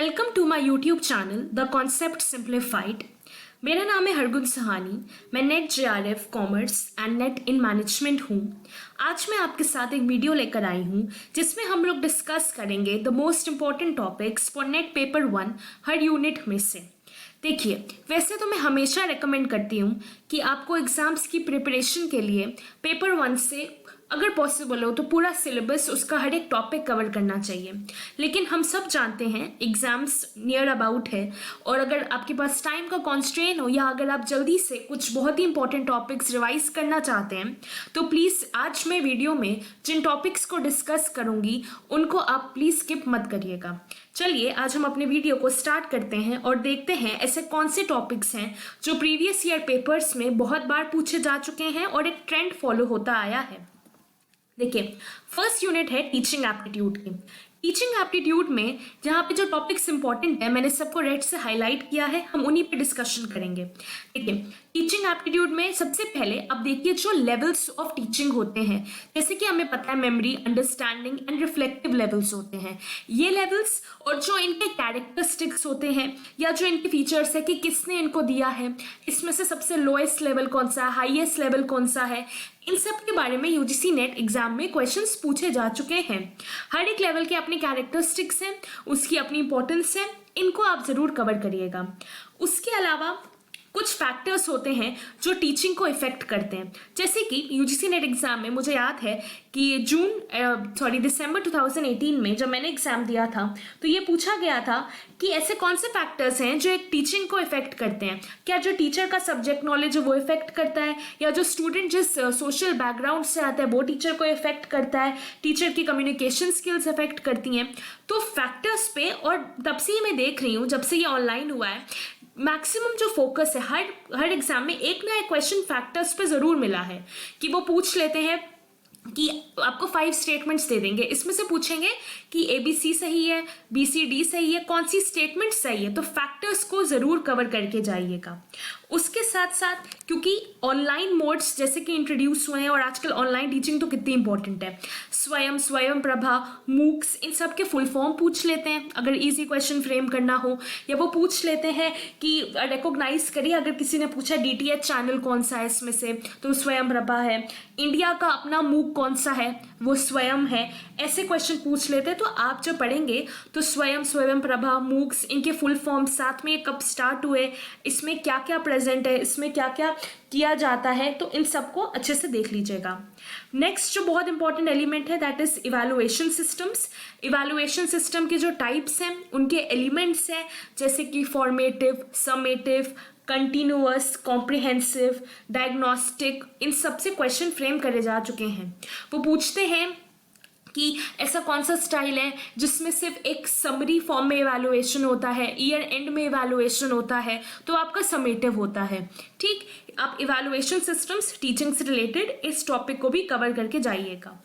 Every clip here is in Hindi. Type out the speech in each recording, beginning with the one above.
Welcome to my YouTube channel the concept simplified. मेरा नाम है हरगुन सहानी। मैं NET JRF commerce and NET in management हूँ। आज मैं आपके साथ एक वीडियो लेकर आई हूँ जिसमें हम लोग डिस्कस करेंगे the most important topics for net paper 1 her unit में से। देखिए, वैसे तो मैं हमेशा रेकमेंड करती हूँ कि आपको एग्ज़ाम्स की प्रिपरेशन के लिए पेपर 1 से अगर पॉसिबल हो तो पूरा सिलेबस उसका हर एक टॉपिक कवर करना चाहिए। लेकिन हम सब जानते हैं एग्ज़ाम्स नियर अबाउट है, और अगर आपके पास टाइम का कॉन्स्ट्रेन हो या अगर आप जल्दी से कुछ बहुत ही इंपॉर्टेंट टॉपिक्स रिवाइज करना चाहते हैं तो प्लीज़ आज मैं वीडियो में जिन टॉपिक्स को डिस्कस करूँगी उनको आप प्लीज़ स्किप मत करिएगा। चलिए आज हम अपने वीडियो को स्टार्ट करते हैं और देखते हैं ऐसे कौन से टॉपिक्स हैं जो प्रीवियस ईयर पेपर्स में बहुत बार पूछे जा चुके हैं और एक ट्रेंड फॉलो होता आया है। देखिए, फर्स्ट यूनिट है टीचिंग एप्टीट्यूड की। टीचिंग एप्टीट्यूड में जहाँ पे जो टॉपिक्स इंपॉर्टेंट है मैंने सबको रेड से हाईलाइट किया है, हम उन्हीं पे डिस्कशन करेंगे। देखिए, टीचिंग एप्टीट्यूड में सबसे पहले अब देखिए जो लेवल्स ऑफ टीचिंग होते हैं, जैसे कि हमें पता है memory, understanding and reflective levels होते हैं। ये लेवल्स और जो इनके कैरेक्टरिस्टिक्स होते हैं या जो इनके फीचर्स है कि किसने इनको दिया है, इसमें से सबसे लोएस्ट लेवल कौन सा है, हाईएस्ट लेवल कौन सा है, इन सब के बारे में यूजीसी नेट एग्जाम में क्वेश्चंस पूछे जा चुके हैं। हर एक लेवल के अपनी कैरेक्टरिस्टिक्स हैं, उसकी अपनी इंपॉर्टेंस है, इनको आप जरूर कवर करिएगा। उसके अलावा कुछ फैक्टर्स होते हैं जो टीचिंग को इफेक्ट करते हैं, जैसे कि यूजीसी नेट एग्जाम में मुझे याद है कि दिसंबर 2018 में जब मैंने एग्जाम दिया था तो ये पूछा गया था कि ऐसे कौन से फैक्टर्स हैं जो एक टीचिंग को इफेक्ट करते हैं। क्या जो टीचर का सब्जेक्ट नॉलेज है वो इफेक्ट करता है, या जो स्टूडेंट जिस सोशल बैकग्राउंड से आता है वो टीचर को इफेक्ट करता है, टीचर की कम्युनिकेशन स्किल्स इफेक्ट करती हैं। तो फैक्टर्स पे, और तब से ही मैं देख रही हूँ जब से ये ऑनलाइन हुआ है, मैक्सिमम जो फोकस है हर एग्जाम में एक ना एक क्वेश्चन फैक्टर्स पे जरूर मिला है कि वो पूछ लेते हैं कि आपको 5 स्टेटमेंट्स दे देंगे, इसमें से पूछेंगे कि ABC सही है, BCD सही है, कौन सी स्टेटमेंट सही है। तो फैक्टर्स को ज़रूर कवर करके जाइएगा। उसके साथ साथ क्योंकि ऑनलाइन मोड्स जैसे कि इंट्रोड्यूस हुए हैं और आजकल ऑनलाइन टीचिंग तो कितनी इंपॉर्टेंट है, स्वयं प्रभा, मूक्स, इन सब के फुल फॉर्म पूछ लेते हैं अगर इजी क्वेश्चन फ्रेम करना हो, या वो पूछ लेते हैं कि रिकॉग्नाइज करिए अगर किसी ने पूछा DTH चैनल कौन सा है इसमें से तो स्वयं प्रभा है, इंडिया का अपना मूक कौन सा है वो स्वयं है। ऐसे क्वेश्चन पूछ लेते हैं तो आप जब पढ़ेंगे तो स्वयं प्रभा, मूक्स, इनके फुल फॉर्म, साथ में कब स्टार्ट हुए, इसमें क्या क्या प्रेजेंट है, इसमें क्या क्या किया जाता है, तो इन सबको अच्छे से देख लीजिएगा। नेक्स्ट जो बहुत इंपॉर्टेंट एलिमेंट है that is evaluation systems. Evaluation system के जो टाइप्स हैं उनके एलिमेंट्स हैं, जैसे कि formative, summative, continuous, comprehensive, diagnostic, इन सब से क्वेश्चन फ्रेम करे जा चुके हैं। वो पूछते हैं कि ऐसा कौन सा स्टाइल है जिसमें सिर्फ एक समरी फॉर्म में इवैल्यूएशन होता है, ईयर एंड में इवैल्यूएशन होता है, तो आपका समेटिव होता है। ठीक, आप इवैल्यूएशन सिस्टम्स टीचिंग से रिलेटेड इस टॉपिक को भी कवर करके जाइएगा।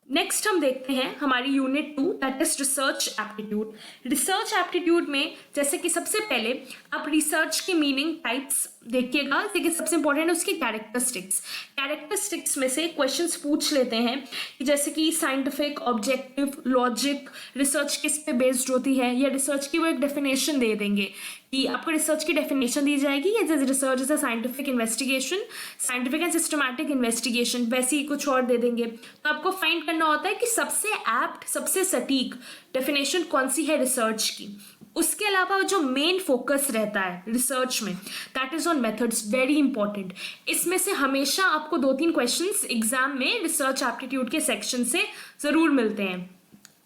नेक्स्ट हम देखते हैं हमारी unit 2 that is research aptitude. Research aptitude में जैसे कि सबसे पहले आप रिसर्च की मीनिंग टाइप्स देखिएगा, लेकिन सबसे इंपॉर्टेंट है उसके कैरेक्टरिस्टिक्स में से क्वेश्चंस पूछ लेते हैं कि जैसे कि साइंटिफिक, ऑब्जेक्टिव, लॉजिक, रिसर्च किस पे बेस्ड होती है, या रिसर्च की वो एक डेफिनेशन दे देंगे कि आपको रिसर्च की डेफिनेशन दी जाएगी, या जैसे research is a scientific investigation, scientific and systematic investigation, वैसे ही कुछ और दे देंगे। तो आपको फाइंड करना होता है कि सबसे एप्ट, सबसे सटीक डेफिनेशन कौन सी है रिसर्च की। उसके अलावा जो मेन फोकस रहता है रिसर्च में that is on methods, very important. इसमें से हमेशा आपको 2-3 क्वेश्चंस एग्जाम में रिसर्च एप्टीट्यूड के सेक्शन से जरूर मिलते हैं,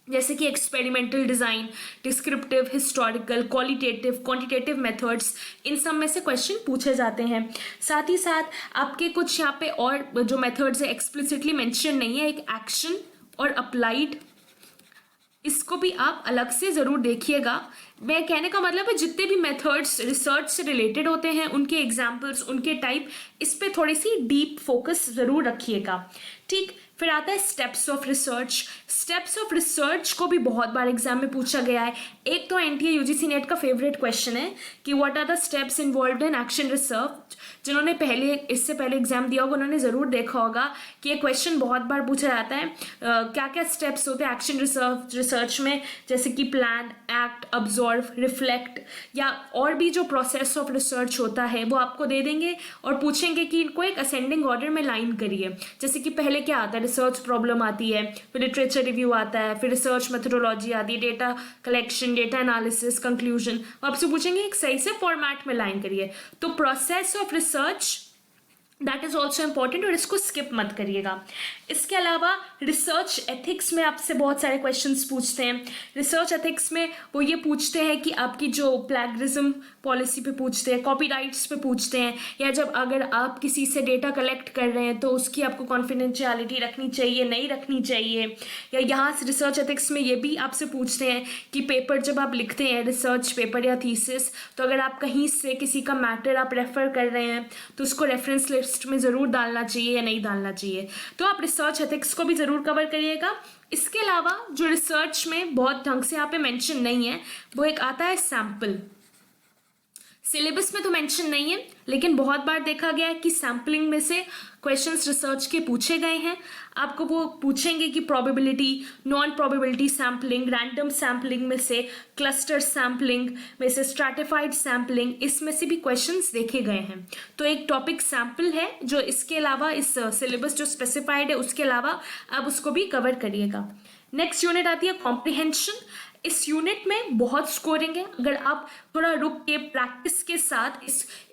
जैसे कि experimental design, descriptive, historical, qualitative, quantitative methods, इन सब में से क्वेश्चन पूछे जाते हैं। साथ ही साथ आपके कुछ यहाँ पे और जो मेथड्स है एक्सप्लिसिटली मेंशन नहीं है, एक एक्शन और अप्लाइड, इसको भी आप अलग से ज़रूर देखिएगा। मैं कहने का मतलब है जितने भी मेथड्स रिसर्च से रिलेटेड होते हैं उनके एग्जाम्पल्स, उनके टाइप, इस पे थोड़ी सी डीप फोकस ज़रूर रखिएगा। ठीक, फिर आता है steps of research. Steps of research को भी बहुत बार एग्जाम में पूछा गया है। एक तो एनटीए यूजीसी नेट का फेवरेट क्वेश्चन है कि what are the steps involved in action research. जिन्होंने इससे पहले एग्जाम दिया होगा उन्होंने ज़रूर देखा होगा कि ये क्वेश्चन बहुत बार पूछा जाता है। क्या क्या स्टेप्स होते हैं एक्शन रिसर्च में, जैसे कि प्लान, एक्ट, ऑब्जर्व, रिफ्लेक्ट, या और भी जो प्रोसेस ऑफ रिसर्च होता है वो आपको दे देंगे और पूछेंगे कि इनको एक असेंडिंग ऑर्डर में लाइन करिए। जैसे कि पहले क्या आता है, रिसर्च प्रॉब्लम आती है, फिर लिटरेचर रिव्यू आता है, फिर रिसर्च मेथोडोलॉजी आती है, data collection, data analysis, conclusion. आपसे पूछेंगे एक सही से फॉर्मेट में लाइन करिए। तो process of research that is also important और इसको स्किप मत करिएगा। इसके अलावा रिसर्च एथिक्स में आपसे बहुत सारे क्वेश्चंस पूछते हैं। रिसर्च एथिक्स में वो ये पूछते हैं कि आपकी जो प्लैगरिज्म पॉलिसी पे पूछते हैं, कॉपीराइट्स पे पूछते हैं, या जब अगर आप किसी से डेटा कलेक्ट कर रहे हैं तो उसकी आपको कॉन्फिडेंशियलिटी रखनी चाहिए, नहीं रखनी चाहिए। या यहाँ से रिसर्च एथिक्स में ये भी आपसे पूछते हैं कि पेपर जब आप लिखते हैं, रिसर्च पेपर या थीसिस, तो अगर आप कहीं से किसी का मैटर आप रेफर कर रहे हैं तो उसको रेफरेंस लिस्ट में ज़रूर डालना चाहिए या नहीं डालना चाहिए। तो आप रिसर्च एथिक्स को भी ज़रूर कवर करिएगा। इसके अलावा जो रिसर्च में बहुत ढंग से यहाँ पे मेंशन नहीं है वो एक आता है सैम्पल। सिलेबस में तो मेंशन नहीं है लेकिन बहुत बार देखा गया है कि सैम्पलिंग में से क्वेश्चंस रिसर्च के पूछे गए हैं। आपको वो पूछेंगे कि probability, non probability sampling, random sampling में से, क्लस्टर सैम्पलिंग में से, स्ट्रैटिफाइड सैम्पलिंग, इसमें से भी क्वेश्चंस देखे गए हैं। तो एक टॉपिक सैम्पल है जो इसके अलावा इस सिलेबस जो स्पेसिफाइड है उसके अलावा आप उसको भी कवर करिएगा। नेक्स्ट यूनिट आती है कॉम्प्रिहेंशन। इस यूनिट में बहुत स्कोरिंग है। अगर आप थोड़ा रुक के प्रैक्टिस के साथ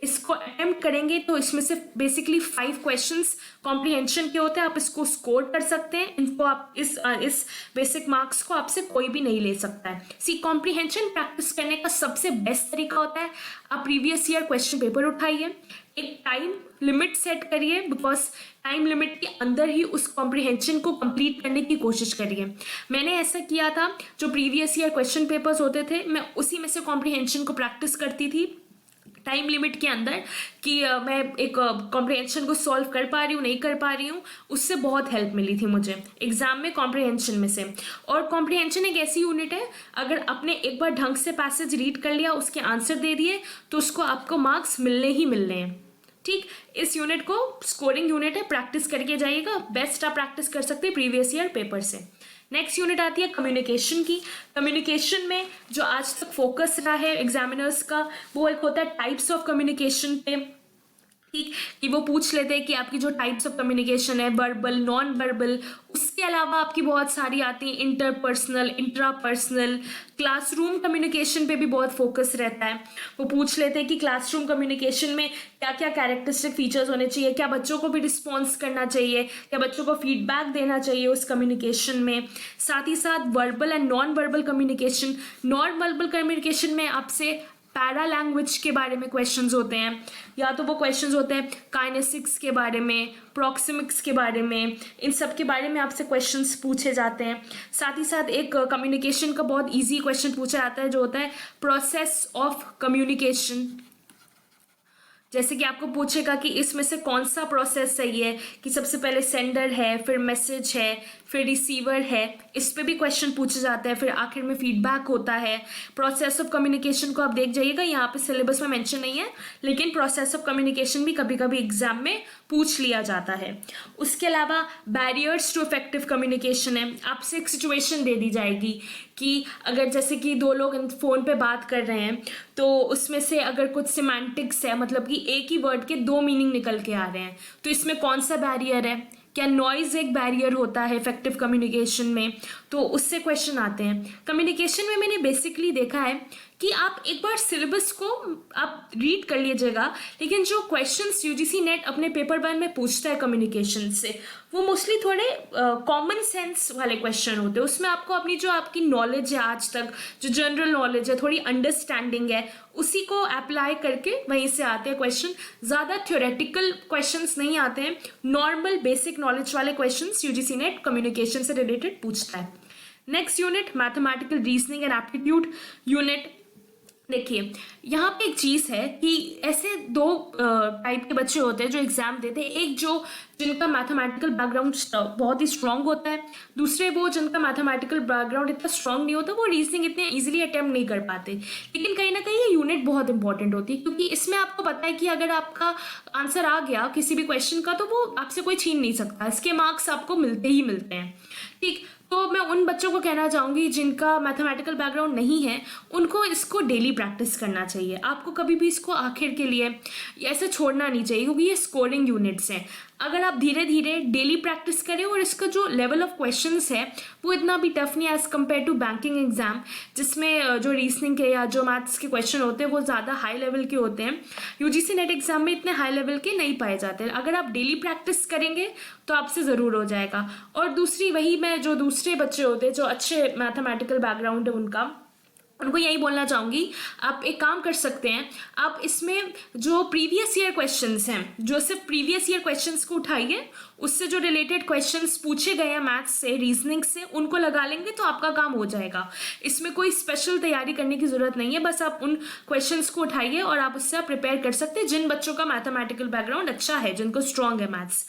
इसको अटेम्प्ट करेंगे तो इसमें से बेसिकली 5 क्वेश्चंस कॉम्प्रिहेंशन के होते हैं। आप इसको स्कोर कर सकते हैं। इनको आप इस बेसिक मार्क्स को आपसे कोई भी नहीं ले सकता है। कॉम्प्रिहेंशन प्रैक्टिस करने का सबसे बेस्ट तरीका होता है आप प्रीवियस ईयर क्वेश्चन पेपर उठाइए, एक टाइम लिमिट सेट करिए, बिकॉज टाइम लिमिट के अंदर ही उस कॉम्प्रिहेंशन को कंप्लीट करने की कोशिश करिए। मैंने ऐसा किया था, जो प्रीवियस ईयर क्वेश्चन पेपर्स होते थे मैं उसी में से कॉम्प्रिहेंशन को प्रैक्टिस करती थी टाइम लिमिट के अंदर, कि मैं एक कॉम्प्रिहेंशन को सॉल्व कर पा रही हूँ, नहीं कर पा रही हूँ। उससे बहुत हेल्प मिली थी मुझे एग्जाम में कॉम्प्रिहेंशन में से। और कॉम्प्रिहेंशन एक ऐसी यूनिट है, अगर आपने एक बार ढंग से पैसेज रीड कर लिया, उसके आंसर दे दिए, तो उसको आपको मार्क्स मिलने ही मिलने हैं। ठीक, इस यूनिट को स्कोरिंग यूनिट है, प्रैक्टिस करके जाइएगा। बेस्ट आप प्रैक्टिस कर सकते हैं प्रीवियस ईयर पेपर से। नेक्स्ट यूनिट आती है कम्युनिकेशन की। कम्युनिकेशन में जो आज तक फोकस रहा है एग्जामिनर्स का वो एक होता है टाइप्स ऑफ कम्युनिकेशन पे। ठीक, कि वो पूछ लेते हैं कि आपकी जो टाइप्स ऑफ कम्युनिकेशन है, वर्बल, नॉन वर्बल, उसके अलावा आपकी बहुत सारी आती हैं, इंटरपर्सनल, इंट्रापर्सनल। क्लासरूम कम्युनिकेशन पे भी बहुत फोकस रहता है। वो पूछ लेते हैं कि क्लासरूम कम्युनिकेशन में क्या क्या कैरेक्टरिस्टिक फीचर्स होने चाहिए, क्या बच्चों को भी रिस्पॉन्स करना चाहिए, क्या बच्चों को फीडबैक देना चाहिए उस कम्युनिकेशन में। साथ ही साथ verbal and non verbal communication. Non verbal communication में आपसे पैरा लैंग्वेज के बारे में क्वेश्चंस होते हैं, या तो वो क्वेश्चंस होते हैं काइनेसिक्स के बारे में, प्रॉक्सिमिक्स के बारे में, इन सब के बारे में आपसे क्वेश्चंस पूछे जाते हैं। साथ ही साथ एक कम्युनिकेशन का बहुत इजी क्वेश्चन पूछा जाता है जो होता है प्रोसेस ऑफ कम्युनिकेशन। जैसे कि आपको पूछेगा कि इसमें से कौन सा प्रोसेस सही है, कि सबसे पहले सेंडर है, फिर मैसेज है, फिर रिसीवर है, इस पे भी क्वेश्चन पूछे जाते हैं, फिर आखिर में फीडबैक होता है। प्रोसेस ऑफ कम्युनिकेशन को आप देख जाइएगा, यहाँ पे सिलेबस में मेंशन नहीं है, लेकिन प्रोसेस ऑफ कम्युनिकेशन भी कभी कभी एग्जाम में पूछ लिया जाता है। उसके अलावा बैरियर्स टू इफेक्टिव कम्युनिकेशन है। आपसे एक सिचुएशन दे दी जाएगी कि अगर जैसे कि 2 लोग फ़ोन पे बात कर रहे हैं तो उसमें से अगर कुछ सिमेंटिक्स है, मतलब कि एक ही वर्ड के 2 मीनिंग निकल के आ रहे हैं, तो इसमें कौन सा बैरियर है। क्या नॉइज एक बैरियर होता है इफेक्टिव कम्युनिकेशन में, तो उससे क्वेश्चन आते हैं। कम्युनिकेशन में मैंने बेसिकली देखा है कि आप एक बार सिलेबस को आप रीड कर लीजिएगा, लेकिन जो क्वेश्चंस यूजीसी नेट अपने पेपर 1 में पूछता है कम्युनिकेशन से, वो मोस्टली थोड़े कॉमन सेंस वाले क्वेश्चन होते हैं। उसमें आपको अपनी जो आपकी नॉलेज है आज तक, जो जनरल नॉलेज है, थोड़ी अंडरस्टैंडिंग है, उसी को अप्लाई करके वहीं से आते हैं क्वेश्चन। ज़्यादा थ्योरेटिकल क्वेश्चंस नहीं आते हैं, नॉर्मल बेसिक नॉलेज वाले क्वेश्चंस यूजीसी नेट कम्युनिकेशन से रिलेटेड पूछता है। Next unit mathematical reasoning and aptitude unit. देखिए, यहाँ पे एक चीज़ है कि ऐसे दो टाइप के बच्चे होते हैं जो एग्ज़ाम देते हैं। एक जो जिनका मैथमेटिकल बैकग्राउंड बहुत ही स्ट्रांग होता है, दूसरे वो जिनका मैथमेटिकल बैकग्राउंड इतना स्ट्रांग नहीं होता, वो रीजनिंग इतने इजीली अटेम्प्ट नहीं कर पाते। लेकिन कहीं ना कहीं ये यूनिट बहुत इंपॉर्टेंट होती है, क्योंकि इसमें आपको पता है कि अगर आपका आंसर आ गया किसी भी क्वेश्चन का तो वो आपसे कोई छीन नहीं सकता, इसके मार्क्स आपको मिलते ही मिलते हैं। ठीक, तो मैं उन बच्चों को कहना चाहूँगी जिनका मैथमेटिकल बैकग्राउंड नहीं है, उनको इसको डेली प्रैक्टिस करना चाहिए। आपको कभी भी इसको आखिर के लिए ऐसे छोड़ना नहीं चाहिए, क्योंकि ये स्कोरिंग यूनिट्स हैं। अगर आप धीरे धीरे डेली प्रैक्टिस करें और इसका जो लेवल ऑफ क्वेश्चंस है वो इतना भी टफ नहीं है as compare to banking exam, जिसमें जो रीजनिंग के या जो मैथ्स के क्वेश्चन होते हैं वो ज़्यादा हाई लेवल के होते हैं। यूजीसी नेट एग्जाम में इतने हाई लेवल के नहीं पाए जाते हैं। अगर आप डेली प्रैक्टिस करेंगे तो आपसे ज़रूर हो जाएगा। और दूसरी वही, मैं जो दूसरे बच्चे होते हैं जो अच्छे मैथमेटिकल बैकग्राउंड है उनको यही बोलना चाहूँगी, आप एक काम कर सकते हैं, आप इसमें जो प्रीवियस ईयर क्वेश्चंस हैं, जो सिर्फ प्रीवियस ईयर क्वेश्चंस को उठाइए, उससे जो रिलेटेड क्वेश्चंस पूछे गए हैं मैथ्स से, रीजनिंग से, उनको लगा लेंगे तो आपका काम हो जाएगा। इसमें कोई स्पेशल तैयारी करने की ज़रूरत नहीं है, बस आप उन क्वेश्चंस को उठाइए और आप उससे प्रिपेयर कर सकते हैं जिन बच्चों का मैथमेटिकल बैकग्राउंड अच्छा है, जिनको स्ट्रॉन्ग है मैथ्स।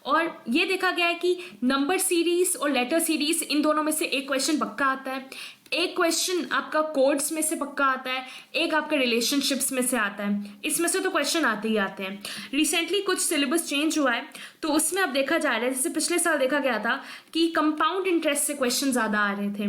और ये देखा गया है कि नंबर सीरीज और लेटर सीरीज, इन दोनों में से एक क्वेश्चन पक्का आता है, एक क्वेश्चन आपका कोड्स में से पक्का आता है, एक आपका रिलेशनशिप्स में से आता है। इसमें से तो क्वेश्चन आते ही आते हैं। रिसेंटली कुछ सिलेबस चेंज हुआ है, तो उसमें अब देखा जा रहा है, जैसे पिछले साल देखा गया था कि कंपाउंड इंटरेस्ट से क्वेश्चन ज़्यादा आ रहे थे,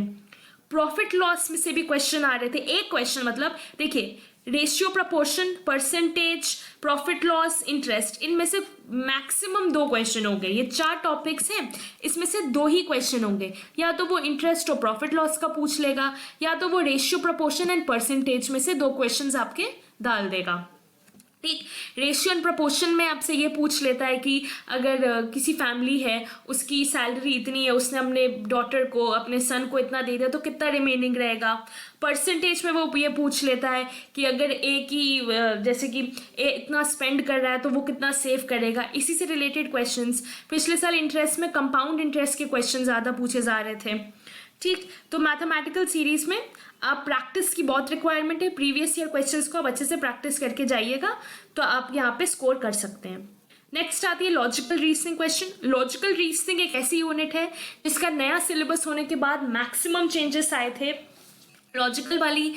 प्रॉफिट लॉस में से भी क्वेश्चन आ रहे थे। एक क्वेश्चन मतलब देखिए, ratio, proportion, percentage, profit loss, interest, इनमें से मैक्सिमम 2 क्वेश्चन होंगे। ये 4 टॉपिक्स हैं, इसमें से 2 ही क्वेश्चन होंगे। या तो वो इंटरेस्ट और प्रॉफिट लॉस का पूछ लेगा, या तो वो रेशियो, प्रपोर्शन एंड परसेंटेज में से 2 क्वेश्चन आपके डाल देगा। ठीक, रेशियो एंड प्रपोर्शन में आपसे ये पूछ लेता है कि अगर किसी फैमिली है, उसकी सैलरी इतनी है, उसने अपने डॉटर को, अपने सन को इतना दे दिया, तो कितना रिमेनिंग रहेगा। परसेंटेज में वो ये पूछ लेता है कि अगर ए की, जैसे कि ए इतना स्पेंड कर रहा है तो वो कितना सेव करेगा। इसी से रिलेटेड क्वेश्चंस पिछले साल इंटरेस्ट में कंपाउंड इंटरेस्ट के क्वेश्चन ज़्यादा पूछे जा रहे थे। ठीक, तो मैथमेटिकल सीरीज में आप प्रैक्टिस की बहुत रिक्वायरमेंट है। प्रीवियस ईयर क्वेश्चंस को आप अच्छे से प्रैक्टिस करके जाइएगा तो आप यहाँ पे स्कोर कर सकते हैं। नेक्स्ट आती है logical reasoning question. Logical reasoning एक ऐसी यूनिट है जिसका नया सिलेबस होने के बाद मैक्सिमम चेंजेस आए थे। लॉजिकल वाली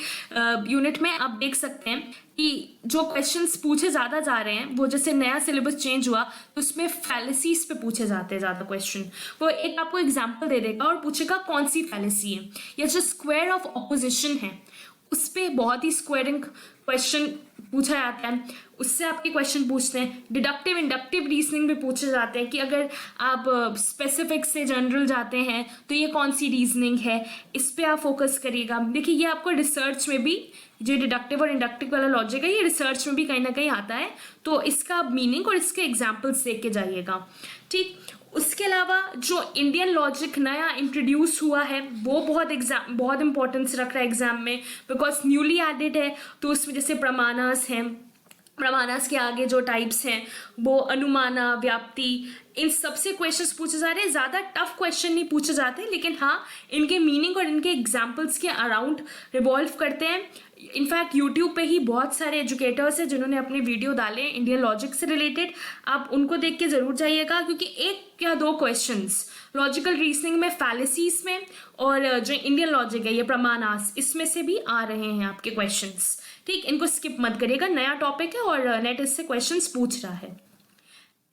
यूनिट में आप देख सकते हैं कि जो क्वेश्चंस पूछे ज़्यादा जा रहे हैं, वो जैसे नया सिलेबस चेंज हुआ तो उसमें फैलेसीज पे पूछे जाते हैं ज़्यादा क्वेश्चन। वो एक आपको एग्जांपल दे देगा और पूछेगा कौन सी फैलेसी है, या जो स्क्वायर ऑफ ऑपोजिशन है उस पर बहुत ही स्क्वायरिंग क्वेश्चन पूछा जाता है, उससे आपके क्वेश्चन पूछते हैं। डिडक्टिव इंडक्टिव रीजनिंग भी पूछे जाते हैं कि अगर आप स्पेसिफिक से जनरल जाते हैं तो ये कौन सी रीजनिंग है, इस पर आप फोकस करिएगा। देखिए, ये आपको रिसर्च में भी, जो डिडक्टिव और इंडक्टिव वाला लॉजिक है, ये रिसर्च में भी कहीं ना कहीं आता है, तो इसका मीनिंग और इसके एग्जाम्पल्स देख के जाइएगा। ठीक, उसके अलावा जो इंडियन लॉजिक नया इंट्रोड्यूस हुआ है वो बहुत इंपॉर्टेंस रख रहा है एग्जाम में, बिकॉज न्यूली एडेड है। तो उसमें जैसे प्रमाणास हैं, प्रमाणास के आगे जो टाइप्स हैं वो अनुमाना, व्याप्ति, इन सबसे क्वेश्चंस पूछे जा रहे हैं। ज़्यादा टफ क्वेश्चन नहीं पूछे जाते, लेकिन हाँ, इनके मीनिंग और इनके एग्जाम्पल्स के अराउंड रिवॉल्व करते हैं। इनफैक्ट यूट्यूब पे ही बहुत सारे एजुकेटर्स हैं जिन्होंने अपने वीडियो डाले इंडियन लॉजिक से रिलेटेड, आप उनको देख के ज़रूर जाइएगा, क्योंकि 1 या 2 क्वेश्चंस लॉजिकल रीजनिंग में फैलेसीज में और जो इंडियन लॉजिक है ये प्रमाणास, इसमें से भी आ रहे हैं आपके क्वेश्चंस। ठीक, इनको स्किप मत करिएगा, नया टॉपिक है और नेट इससे क्वेश्चंस पूछ रहा है।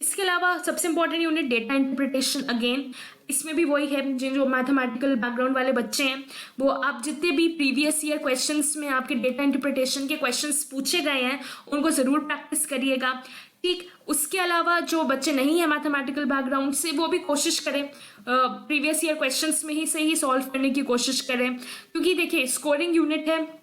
इसके अलावा सबसे important unit data interpretation. Again इसमें भी वही है, जिन जो मैथमेटिकल बैकग्राउंड वाले बच्चे हैं वो, आप जितने भी प्रीवियस ईयर क्वेश्चंस में आपके डेटा इंटरप्रिटेशन के क्वेश्चंस पूछे गए हैं उनको ज़रूर प्रैक्टिस करिएगा। ठीक, उसके अलावा जो बच्चे नहीं हैं मैथमेटिकल बैकग्राउंड से, वो भी कोशिश करें प्रीवियस ईयर क्वेश्चंस में ही से ही सॉल्व करने की कोशिश करें, क्योंकि देखिए स्कोरिंग यूनिट है,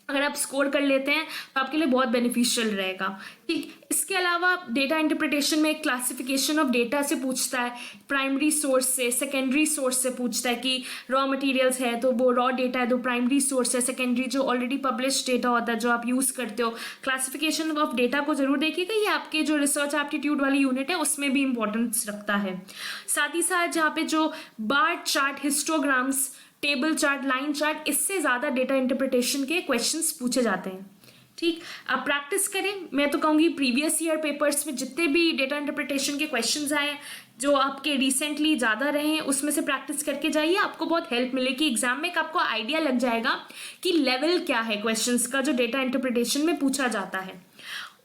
अगर आप स्कोर कर लेते हैं तो आपके लिए बहुत बेनिफिशियल रहेगा। ठीक, इसके अलावा डेटा इंटरप्रिटेशन में क्लासिफिकेशन ऑफ डेटा से पूछता है, प्राइमरी सोर्स से, सेकेंडरी सोर्स से पूछता है कि रॉ मटेरियल्स है तो वो रॉ डेटा है तो प्राइमरी सोर्स है, सेकेंडरी जो ऑलरेडी पब्लिश डेटा होता है जो आप यूज़ करते हो। क्लासिफिकेशन ऑफ डेटा को जरूर देखिएगा, ये आपके जो रिसर्च एप्टीट्यूड वाली यूनिट है उसमें भी इंपॉर्टेंस रखता है। साथ ही साथ जहाँ पे जो bar chart, histograms, table chart, line chart, इससे ज़्यादा डेटा इंटरप्रिटेशन के क्वेश्चंस पूछे जाते हैं। ठीक, आप प्रैक्टिस करें। मैं तो कहूँगी प्रीवियस ईयर पेपर्स में जितने भी डेटा इंटरप्रिटेशन के क्वेश्चंस आए जो आपके रिसेंटली ज़्यादा रहे हैं उसमें से प्रैक्टिस करके जाइए, आपको बहुत हेल्प मिलेगी एग्जाम में। आपको आइडिया लग जाएगा कि लेवल क्या है क्वेश्चंस का जो डेटा इंटरप्रिटेशन में पूछा जाता है।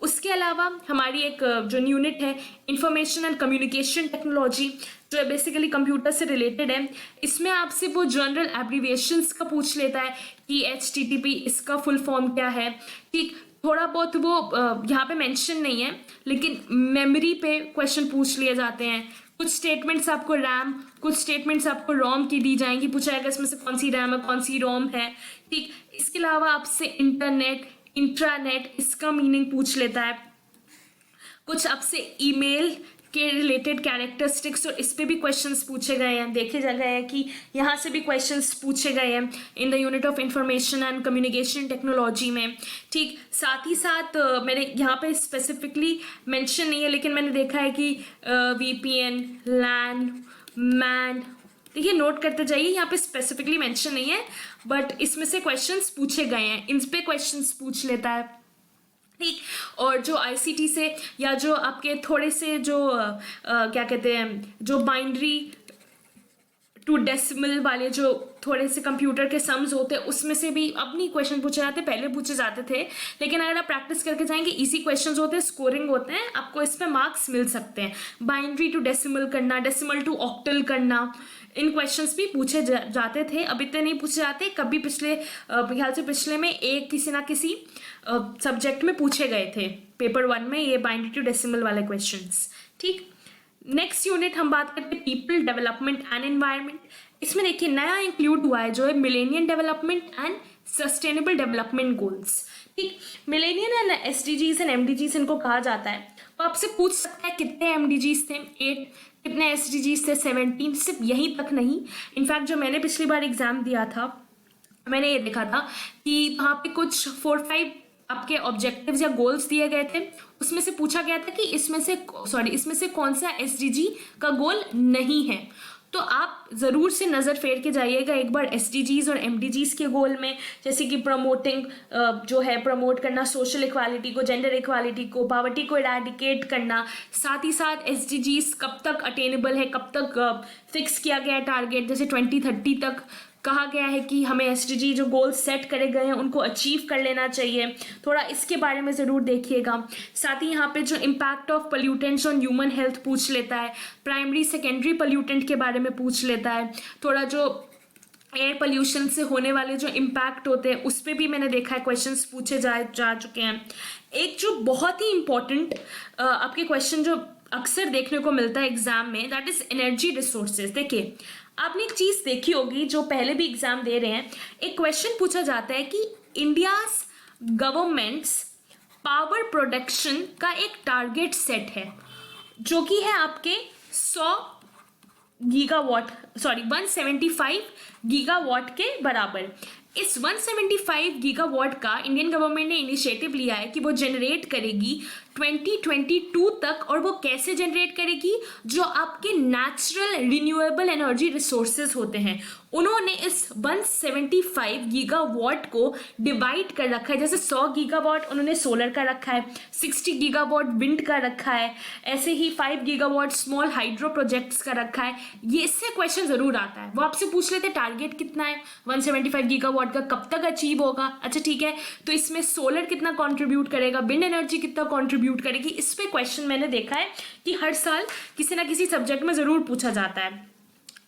उसके अलावा हमारी एक जो यूनिट है इंफॉर्मेशन एंड कम्युनिकेशन टेक्नोलॉजी, जो बेसिकली कंप्यूटर से रिलेटेड है, इसमें आपसे वो जनरल एब्रीविएशंस का पूछ लेता है कि HTTP इसका फुल फॉर्म क्या है। ठीक, थोड़ा बहुत वो यहाँ पे मेंशन नहीं है, लेकिन मेमोरी पे क्वेश्चन पूछ लिए जाते हैं। कुछ स्टेटमेंट्स आपको रैम, कुछ स्टेटमेंट्स आपको रोम की दी जाएंगी, पूछा जाएगा इसमें से कौन सी रैम है कौन सी रोम है। ठीक, इसके अलावा आपसे इंटरनेट, इंट्रानेट, इसका मीनिंग पूछ लेता है। कुछ आपसे ईमेल के रिलेटेड कैरेक्टरिस्टिक्स और इस पे भी क्वेश्चंस पूछे गए हैं, देखे जा गए हैं कि यहाँ से भी क्वेश्चंस पूछे गए हैं in the unit of information and communication technology में। ठीक, साथ ही साथ मैंने यहाँ पे स्पेसिफिकली मेंशन नहीं है, लेकिन मैंने देखा है कि VPN, लैन, मैन, देखिए नोट करते जाइए, यहाँ पे स्पेसिफिकली मेंशन नहीं है, बट इसमें से क्वेश्चंस पूछे गए हैं, इन पे क्वेश्चंस पूछ लेता है। ठीक, और जो ICT से या जो आपके थोड़े से जो क्या कहते हैं, जो बाइनरी टू डेसिमल वाले जो थोड़े से कंप्यूटर के सम्स होते हैं उसमें से भी अपनी क्वेश्चन पूछे जाते हैं, पहले पूछे जाते थे, लेकिन अगर आप प्रैक्टिस करके जाएंगे इजी क्वेश्चंस होते हैं, स्कोरिंग होते हैं, आपको इस पे मार्क्स मिल सकते हैं। बाइनरी टू डेसिमल करना, डेसिमल टू ऑक्टल करना, इन क्वेश्चंस भी पूछे जाते थे। अब इतने नहीं पूछे जाते, कभी पिछले ख्याल से पिछले में एक किसी ना किसी सब्जेक्ट में पूछे गए थे, पेपर 1 में, ये बाइनरी टू डेसिमल वाले क्वेश्चंस। ठीक, नेक्स्ट यूनिट हम बात करते हैं पीपल डेवलपमेंट एंड एनवायरनमेंट। इसमें देखिए नया इंक्लूड हुआ है जो है millennium development and sustainable development goals. ठीक, millennium and SDGs and MDGs इनको कहा जाता है। तो आपसे पूछ सकता है कितने MDGs थे, 8, कितने SDGs थे, 17, सिर्फ यहीं तक नहीं। इनफैक्ट जो मैंने पिछली बार एग्जाम दिया था, मैंने ये देखा था कि वहाँ पे कुछ 4-5 आपके ऑब्जेक्टिव्स या गोल्स दिए गए थे, उसमें से पूछा गया था कि इसमें से कौन सा SDG का गोल नहीं है। तो आप ज़रूर से नज़र फेर के जाइएगा एक बार SDGs और MDGs के गोल में, जैसे कि प्रमोटिंग जो है, प्रमोट करना सोशल इक्वालिटी को, जेंडर इक्वालिटी को, पॉवर्टी को इरेडिकेट करना। साथ ही साथ SDGs कब तक अटेनेबल है, कब तक फिक्स किया गया है टारगेट, जैसे 2030 तक कहा गया है कि हमें SDG जो गोल सेट करे गए हैं उनको अचीव कर लेना चाहिए, थोड़ा इसके बारे में ज़रूर देखिएगा। साथ ही यहाँ पे जो impact of pollutants on human health पूछ लेता है, प्राइमरी सेकेंडरी पोल्यूटेंट के बारे में पूछ लेता है, थोड़ा जो एयर पोल्यूशन से होने वाले जो इम्पैक्ट होते हैं उस पर भी मैंने देखा है क्वेश्चंस पूछे जा चुके हैं। एक जो बहुत ही इम्पॉर्टेंट आपके क्वेश्चन जो अक्सर देखने को मिलता है एग्जाम में, दैट इज एनर्जी रिसोर्सेज। देखिए आपने एक चीज़ देखी होगी, जो पहले भी एग्जाम दे रहे हैं, एक क्वेश्चन पूछा जाता है कि इंडियाज गवर्नमेंट्स पावर प्रोडक्शन का एक टारगेट सेट है जो कि है आपके 175 गीगावाट के बराबर। इस 175 गीगावाट का इंडियन गवर्नमेंट ने इनिशिएटिव लिया है कि वो जनरेट करेगी 2022 तक। और वो कैसे जनरेट करेगी, जो आपके नेचुरल रिन्यूएबल एनर्जी रिसोर्सेज होते हैं उन्होंने इस 175 गीगावाट को डिवाइड कर रखा है। जैसे 100 गीगावाट उन्होंने सोलर का रखा है, 60 गीगावाट विंड का रखा है, ऐसे ही 5 गीगावाट स्मॉल हाइड्रो प्रोजेक्ट्स का रखा है। ये इससे क्वेश्चन जरूर आता है, वो आपसे पूछ लेते टारगेट कितना है 175 गीगावाट का, कब तक अचीव होगा। अच्छा ठीक है, तो इसमें सोलर कितना कॉन्ट्रीब्यूट करेगा, विंड एनर्जी कितना कॉन्ट्रीब्यूट करेगी, इस पे क्वेश्चन मैंने देखा है कि हर साल किसी ना किसी सब्जेक्ट में जरूर पूछा जाता है।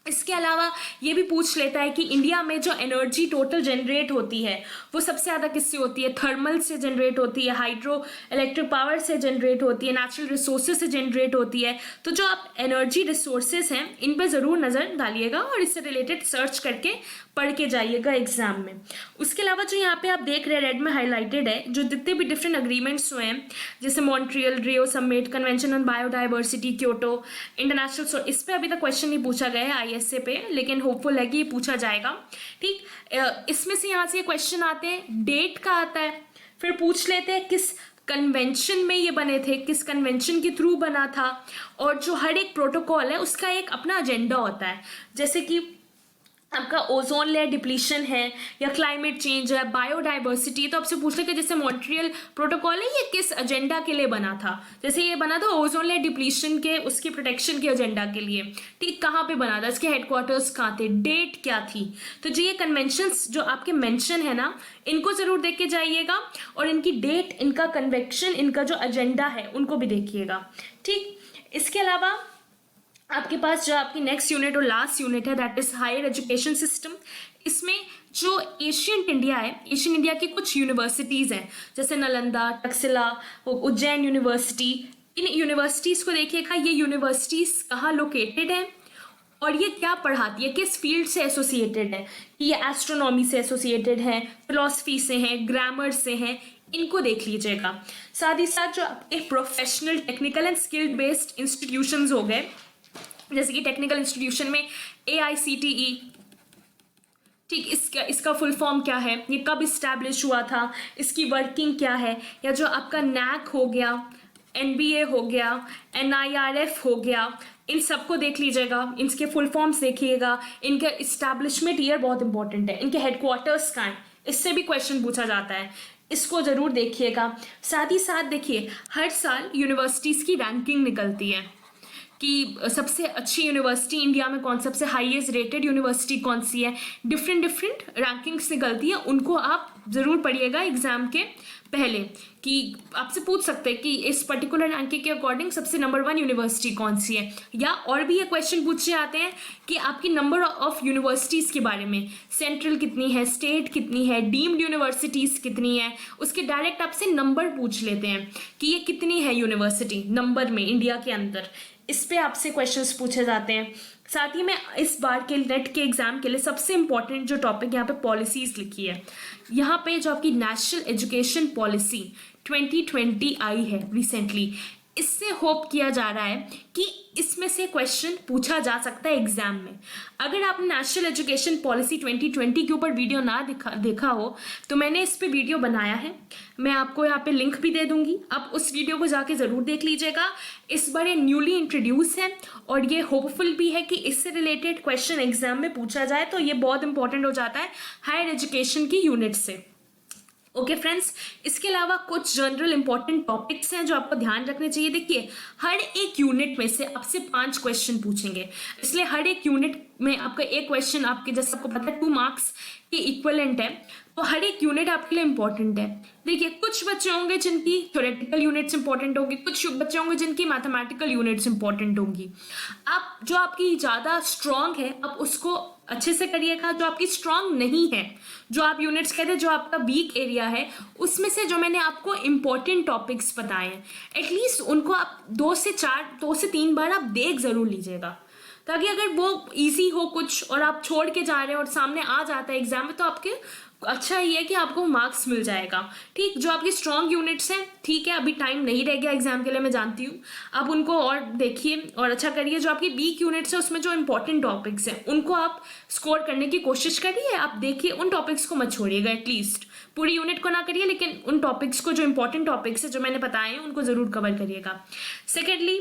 इसके अलावा ये भी पूछ लेता है कि इंडिया में जो एनर्जी टोटल जनरेट होती है वो सबसे ज़्यादा किससे होती है, थर्मल से जनरेट होती है, हाइड्रो इलेक्ट्रिक पावर से जनरेट होती है, नेचुरल रिसोर्सेज से जनरेट होती है। तो जो आप एनर्जी रिसोर्सेज हैं इन पे ज़रूर नज़र डालिएगा और इससे रिलेटेड सर्च करके पढ़ के जाइएगा एग्जाम में। उसके अलावा जो यहाँ पे आप देख रहे हैं रेड में हाईलाइटेड है, जो जितने भी डिफरेंट अग्रीमेंट्स हुए हैं, जैसे Montreal, Rio summit, convention on biodiversity, Kyoto, international, इस पर अभी तक क्वेश्चन नहीं पूछा गया है ISA पे, लेकिन होपफुल है कि ये पूछा जाएगा। ठीक, इसमें से यहाँ से क्वेश्चन आते हैं, डेट का आता है, फिर पूछ लेते हैं किस कन्वेंशन में ये बने थे, किस कन्वेंशन के थ्रू बना था, और जो हर एक प्रोटोकॉल है उसका एक अपना एजेंडा होता है। जैसे कि आपका ओजोन लेयर डिप्लीशन है या क्लाइमेट चेंज है, बायोडाइवर्सिटी। तो आपसे पूछ ले कि जैसे मॉन्ट्रियल प्रोटोकॉल है ये किस एजेंडा के लिए बना था, जैसे ये बना था ओजोन लेयर डिप्लीशन के उसके प्रोटेक्शन के एजेंडा के लिए, ठीक। कहाँ पे बना था, इसके हेडक्वार्टर्स कहाँ थे, डेट क्या थी। तो जी ये कन्वेंशंस जो आपके मेंशन है ना, इनको जरूर देख के जाइएगा, और इनकी डेट, इनका कन्वेक्शन, इनका जो एजेंडा है उनको भी देखिएगा, ठीक। इसके अलावा आपके पास जो आपकी नेक्स्ट यूनिट और लास्ट यूनिट है that is higher education system. इसमें जो एशियंट इंडिया है, एशियन इंडिया की कुछ यूनिवर्सिटीज़ हैं जैसे नालंदा, तक्षशिला, उज्जैन यूनिवर्सिटी। इन यूनिवर्सिटीज़ को देखिएगा, ये यूनिवर्सिटीज़ कहाँ लोकेटेड है और ये क्या पढ़ाती है, किस फील्ड से एसोसिएटेड है। ये एस्ट्रोनॉमी से एसोसिएटेड है, फिलॉसफी से हैं, ग्रामर से हैं, इनको देख लीजिएगा। साथ ही साथ जो एक professional technical and skill based institutions हो गए, जैसे कि टेक्निकल इंस्टीट्यूशन में AICTE, ठीक। इसका फुल फॉर्म क्या है, ये कब इस्टेब्लिश हुआ था, इसकी वर्किंग क्या है। या जो आपका NAC हो गया, NBA हो गया, NIRF हो गया, इन सबको देख लीजिएगा, इनके फुल फॉर्म्स देखिएगा। इनके इस्टेब्लिशमेंट ईयर बहुत इंपॉर्टेंट है, इनके हेडक्वार्टर्स कहाँ हैं, इससे भी क्वेश्चन पूछा जाता है, इसको ज़रूर देखिएगा। साथ ही साथ देखिए हर साल यूनिवर्सिटीज़ की रैंकिंग निकलती है कि सबसे अच्छी यूनिवर्सिटी इंडिया में कौन, सबसे हाईएस्ट रेटेड यूनिवर्सिटी कौन सी है। डिफरेंट रैंकिंग्स निकलती है, उनको आप ज़रूर पढ़िएगा एग्जाम के पहले, कि आपसे पूछ सकते हैं कि इस पर्टिकुलर रैंकिंग के अकॉर्डिंग सबसे नंबर 1 यूनिवर्सिटी कौन सी है। या और भी ये क्वेश्चन पूछे जाते हैं कि आपकी नंबर ऑफ यूनिवर्सिटीज़ के बारे में, सेंट्रल कितनी है, स्टेट कितनी है, डीम्ड यूनिवर्सिटीज़ कितनी है, उसके डायरेक्ट आपसे नंबर पूछ लेते हैं कि ये कितनी है यूनिवर्सिटी नंबर में इंडिया के अंदर। इस पे आपसे क्वेश्चंस पूछे जाते हैं। साथ ही में इस बार के नेट के एग्जाम के लिए सबसे इंपॉर्टेंट जो टॉपिक यहाँ पे पॉलिसीज लिखी है, यहाँ पे जो आपकी नेशनल एजुकेशन पॉलिसी 2020 आई है रिसेंटली, इससे होप किया जा रहा है कि इसमें से क्वेश्चन पूछा जा सकता है एग्जाम में। अगर आपने नेशनल एजुकेशन पॉलिसी 2020 के ऊपर वीडियो ना देखा हो तो मैंने इस पे वीडियो बनाया है, मैं आपको यहाँ पे लिंक भी दे दूंगी, आप उस वीडियो को जाके ज़रूर देख लीजिएगा। इस बार ये न्यूली इंट्रोड्यूस है और ये होपफुल भी है कि इससे रिलेटेड क्वेश्चन एग्जाम में पूछा जाए, तो ये बहुत इंपॉर्टेंट हो जाता है हायर एजुकेशन की यूनिट से। ओके फ्रेंड्स, इसके अलावा कुछ जनरल इंपॉर्टेंट टॉपिक्स हैं जो आपको ध्यान रखने चाहिए। देखिए हर एक यूनिट में से आपसे 5 क्वेश्चन पूछेंगे, इसलिए हर एक यूनिट में आपका एक क्वेश्चन, आपके जैसे आपको पता है 2 मार्क्स के इक्वलेंट है, तो हर एक यूनिट आपके लिए इंपॉर्टेंट है। देखिए कुछ बच्चे होंगे जिनकी थ्योरेटिकल यूनिट्स इंपॉर्टेंट होंगी, कुछ बच्चे होंगे जिनकी मैथमेटिकल यूनिट्स इंपॉर्टेंट होंगी। आप जो आपकी ज़्यादा स्ट्रांग है आप उसको अच्छे से करिएगा, जो आपकी स्ट्रांग नहीं है, जो आप यूनिट्स कहते हैं जो आपका वीक एरिया है, उसमें से जो मैंने आपको इंपॉर्टेंट टॉपिक्स बताए हैं एटलीस्ट उनको आप 2 से 3 बार आप देख ज़रूर लीजिएगा, ताकि अगर वो इजी हो कुछ और आप छोड़ के जा रहे हैं और सामने आ जाता है एग्जाम में तो आपके अच्छा ये है कि आपको मार्क्स मिल जाएगा। ठीक, जो आपकी स्ट्रॉन्ग यूनिट्स हैं, ठीक है अभी टाइम नहीं रह गया एग्जाम के लिए, मैं जानती हूँ, आप उनको और देखिए और अच्छा करिए। जो आपकी वीक यूनिट्स है उसमें जो इंपॉर्टेंट टॉपिक्स हैं उनको आप स्कोर करने की कोशिश करिए, आप देखिए उन टॉपिक्स को मत छोड़िएगा, एटलीस्ट पूरी यूनिट को ना करिए लेकिन उन टॉपिक्स को, जो इंपॉर्टेंट टॉपिक्स है जो मैंने बताए हैं उनको ज़रूर कवर करिएगा। सेकेंडली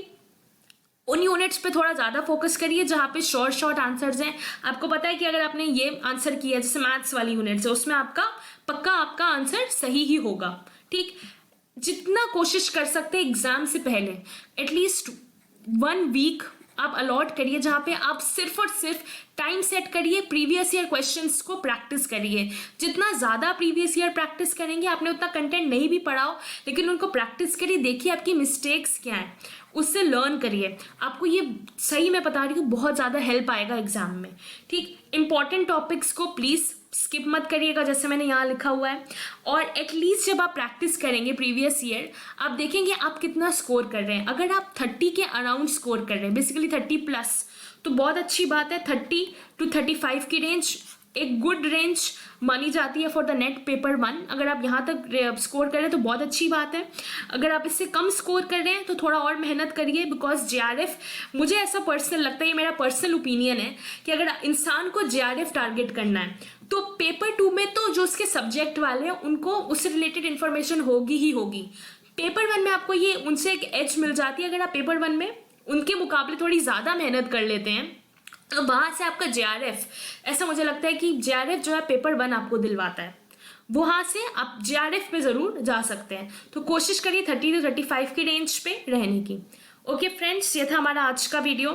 उन यूनिट्स पे थोड़ा ज़्यादा फोकस करिए जहाँ पे शॉर्ट आंसर्स हैं। आपको पता है कि अगर आपने ये आंसर किया जैसे मैथ्स वाली यूनिट्स है उसमें आपका पक्का आपका आंसर सही ही होगा। ठीक, जितना कोशिश कर सकते हैं एग्जाम से पहले एटलीस्ट 1 वीक आप अलॉट करिए जहाँ पे आप सिर्फ और सिर्फ टाइम सेट करिए, प्रीवियस ईयर क्वेश्चंस को प्रैक्टिस करिए। जितना ज़्यादा प्रीवियस ईयर प्रैक्टिस करेंगे, आपने उतना कंटेंट नहीं भी पढ़ा हो लेकिन उनको प्रैक्टिस करिए, देखिए आपकी मिस्टेक्स क्या हैं, उससे लर्न करिए। आपको ये सही मैं बता रही हूँ बहुत ज़्यादा हेल्प आएगा एग्जाम में। ठीक, इंपॉर्टेंट टॉपिक्स को प्लीज़ स्किप मत करिएगा जैसे मैंने यहाँ लिखा हुआ है, और एटलीस्ट जब आप प्रैक्टिस करेंगे प्रीवियस ईयर आप देखेंगे आप कितना स्कोर कर रहे हैं। अगर आप 30 के अराउंड स्कोर कर रहे हैं, बेसिकली 30 प्लस, तो बहुत अच्छी बात है। 30 to 35 की रेंज एक गुड रेंज मानी जाती है फॉर द नेट पेपर 1। अगर आप यहाँ तक स्कोर कर रहे हैं तो बहुत अच्छी बात है। अगर आप इससे कम स्कोर कर रहे हैं तो थोड़ा और मेहनत करिए, बिकॉज JRF, मुझे ऐसा पर्सनल लगता है, ये मेरा पर्सनल ओपिनियन है कि अगर इंसान को JRF टारगेट करना है तो पेपर 2 में तो जो उसके सब्जेक्ट वाले हैं उनको उससे रिलेटेड इन्फॉर्मेशन होगी ही होगी। पेपर 1 में आपको ये उनसे एक एज मिल जाती है। अगर आप पेपर 1 में उनके मुकाबले थोड़ी ज़्यादा मेहनत कर लेते हैं तो वहाँ से आपका JRF, ऐसा मुझे लगता है कि JRF जो है पेपर 1 आपको दिलवाता है, वहाँ से आप JRF पे ज़रूर जा सकते हैं। तो कोशिश करिए 30 to 35 की रेंज पे रहने की। ओके फ्रेंड्स, ये था हमारा आज का वीडियो।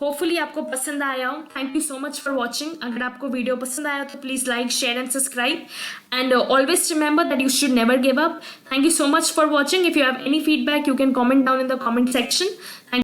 होपफुली आपको पसंद आया हो। Thank you so much for watching. अगर आपको वीडियो पसंद आया तो please like, share and subscribe, and always remember that you should never give up. Thank you so much for watching. If you have any feedback, you can comment down in the comment section.